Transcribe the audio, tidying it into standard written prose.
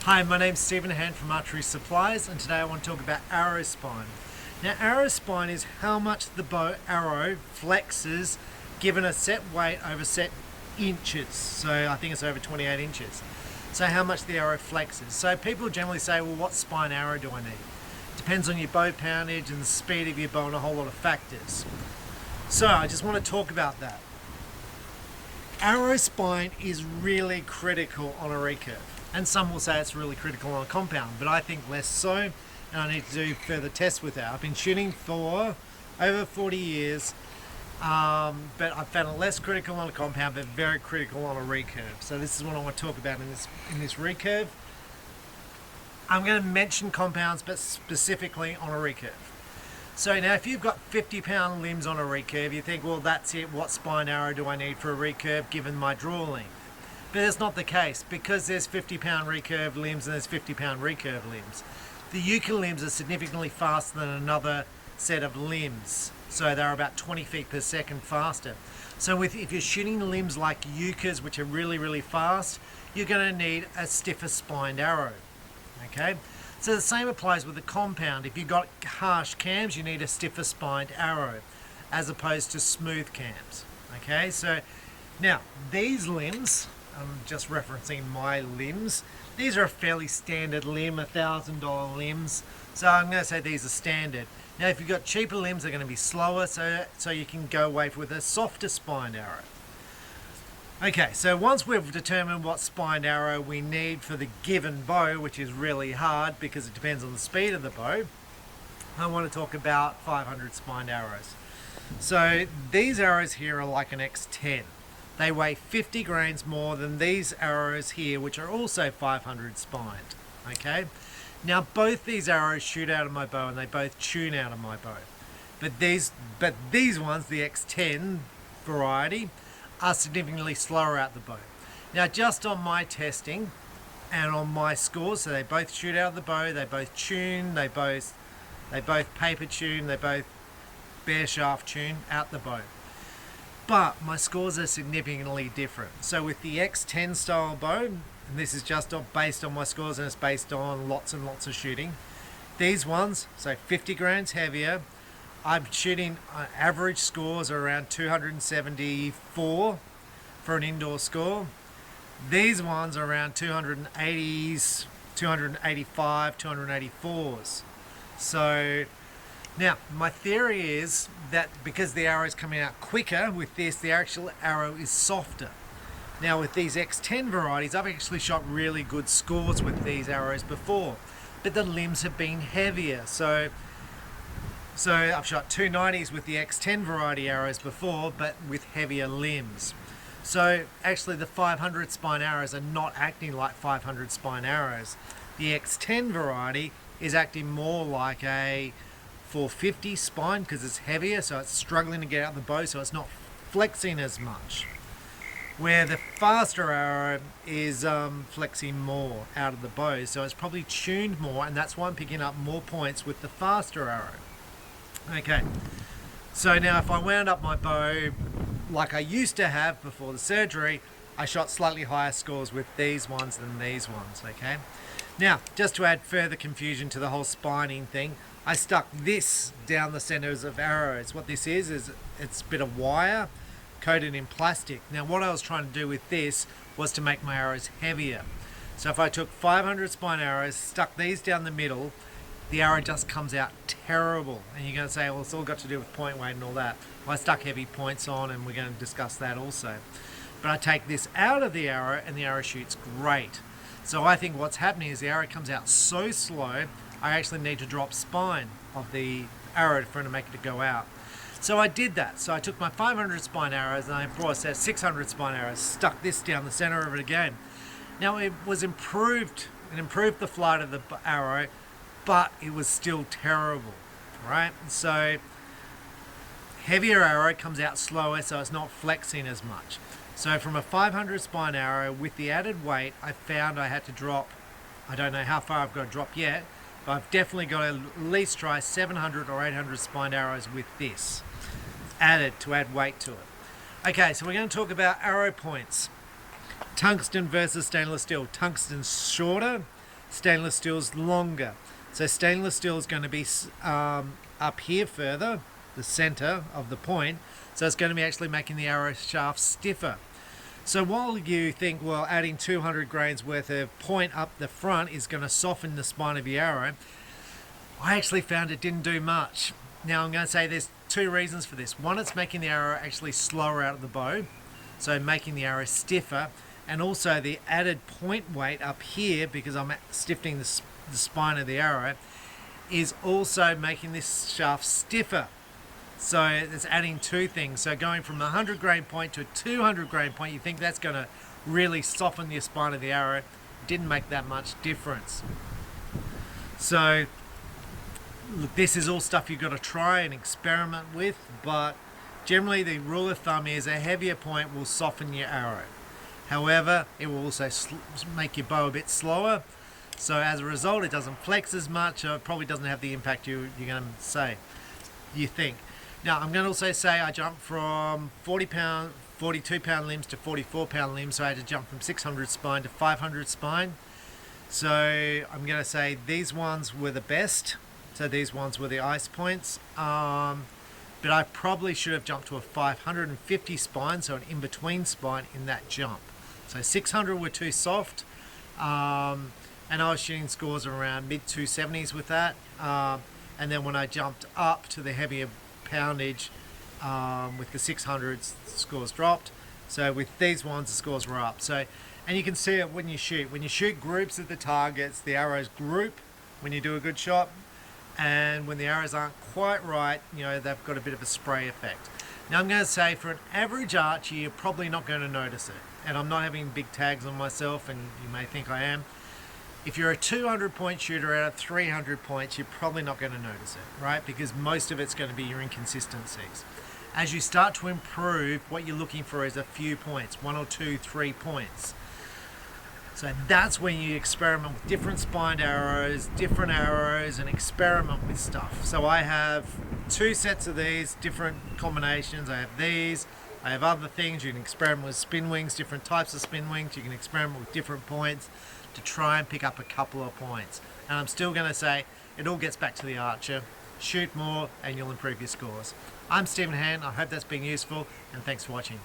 Hi, my name's Stephen Hand from Archery Supplies, and today I want to talk about arrow spine. Now, arrow spine is how much the bow arrow flexes given a set weight over set inches. So I think it's over 28 inches. So how much the arrow flexes. So people generally say, well, what spine arrow do I need? Depends on your bow poundage and the speed of your bow and a whole lot of factors. So I just want to talk about that. Arrow spine is really critical on a recurve. And some will say it's really critical on a compound, but I think less so, and I need to do further tests with that. I've been shooting for over 40 years, but I've found it less critical on a compound, but very critical on a recurve. So this is what I want to talk about in this recurve. I'm going to mention compounds, but specifically on a recurve. So now if you've got 50-pound limbs on a recurve, you think, well, that's it, what spine arrow do I need for a recurve given my draw length? But that's not the case, because there's 50-pound recurve limbs and there's 50-pound recurve limbs. The euchre limbs are significantly faster than another set of limbs, so they're about 20 feet per second faster. So if you're shooting limbs like euchres, which are really, really fast, you're going to need a stiffer spined arrow. Okay, so the same applies with the compound. If you've got harsh cams, you need a stiffer spined arrow as opposed to smooth cams. Okay, so now these limbs, I'm just referencing my limbs. These are a fairly standard limb, $1,000 limbs. So I'm going to say these are standard. Now if you've got cheaper limbs, they're going to be slower, so you can go away with a softer spined arrow. Okay, so once we've determined what spined arrow we need for the given bow, which is really hard because it depends on the speed of the bow, I want to talk about 500 spined arrows. So these arrows here are like an X10. They weigh 50 grains more than these arrows here, which are also 500 spined. Okay, now both these arrows shoot out of my bow and they both tune out of my bow. But these ones, the X10 variety, are significantly slower out the bow. Now just on my testing and on my scores, so they both shoot out of the bow, they both tune, they both paper tune, they both bare shaft tune out the bow. But my scores are significantly different. So with the X10 style bow, and this is just based on my scores and it's based on lots and lots of shooting, these ones, so 50 grains heavier, I'm shooting average scores are around 274 for an indoor score. These ones are around 280s, 285, 284s. So now, my theory is that because the arrow is coming out quicker with this, the actual arrow is softer. Now with these X10 varieties, I've actually shot really good scores with these arrows before, but the limbs have been heavier. So I've shot 290s with the X10 variety arrows before, but with heavier limbs. So actually the 500 spine arrows are not acting like 500 spine arrows. The X10 variety is acting more like a 450 spine because it's heavier, so it's struggling to get out the bow, so it's not flexing as much. Where the faster arrow is flexing more out of the bow, so it's probably tuned more, and that's why I'm picking up more points with the faster arrow. Okay, so now if I wound up my bow like I used to have before the surgery, I shot slightly higher scores with these ones than these ones. Okay, now just to add further confusion to the whole spining thing, I stuck this down the centers of arrows. What this is it's a bit of wire coated in plastic. Now what I was trying to do with this was to make my arrows heavier. So if I took 500 spine arrows, stuck these down the middle, the arrow just comes out terrible. And you're going to say, well, it's all got to do with point weight and all that. Well, I stuck heavy points on, and we're going to discuss that also. But I take this out of the arrow and the arrow shoots great. So I think what's happening is the arrow comes out so slow, I actually need to drop spine of the arrow for it to make it go out. So I did that. So I took my 500 spine arrows and I brought a set 600 spine arrows, stuck this down the center of it again. Now it was improved, it improved the flight of the arrow, but it was still terrible, right? So heavier arrow comes out slower, so it's not flexing as much. So from a 500 spine arrow with the added weight, I found I had to drop, I don't know how far I've got to drop yet, but I've definitely got to at least try 700 or 800 spine arrows with this added to add weight to it. Okay, so we're going to talk about arrow points. Tungsten versus stainless steel. Tungsten's shorter, stainless steel is longer. So stainless steel is going to be up here further, the center of the point, so it's going to be actually making the arrow shaft stiffer. So while you think, well, adding 200 grains worth of point up the front is going to soften the spine of your arrow, I actually found it didn't do much. Now I'm going to say there's two reasons for this. One, it's making the arrow actually slower out of the bow, so making the arrow stiffer, and also the added point weight up here, because I'm stiffening the spine of the arrow, is also making this shaft stiffer. So it's adding two things. So going from a 100 grain point to a 200 grain point, you think that's going to really soften the spine of the arrow. Didn't make that much difference. So look, this is all stuff you've got to try and experiment with, but generally the rule of thumb is a heavier point will soften your arrow. However, it will also make your bow a bit slower. So as a result, it doesn't flex as much, or it probably doesn't have the impact you're going to say, you think. Now, I'm going to also say I jumped from 42 pound limbs to 44 pound limbs, so I had to jump from 600 spine to 500 spine. So I'm going to say these ones were the best. So these ones were the ice points. But I probably should have jumped to a 550 spine, so an in-between spine in that jump. So 600 were too soft. And I was shooting scores around mid 270s with that. And then when I jumped up to the heavier poundage with the 600s, the scores dropped. So with these ones, the scores were up. So, and you can see it when you shoot. When you shoot groups of the targets, the arrows group when you do a good shot. And when the arrows aren't quite right, you know, they've got a bit of a spray effect. Now I'm going to say for an average archer, you're probably not going to notice it. And I'm not having big tags on myself, and you may think I am. If you're a 200 point shooter out of 300 points, you're probably not going to notice it, right? Because most of it's going to be your inconsistencies. As you start to improve, what you're looking for is a few points, 1 or 2, 3 points. So that's when you experiment with different spined arrows, and experiment with stuff. So I have 2 sets of these, different combinations. I have these, I have other things. You can experiment with spin wings, different types of spin wings. You can experiment with different points to try and pick up a couple of points. And I'm still going to say it all gets back to the archer. Shoot more and you'll improve your scores. I'm Stephen Hand. I hope that's been useful, and thanks for watching.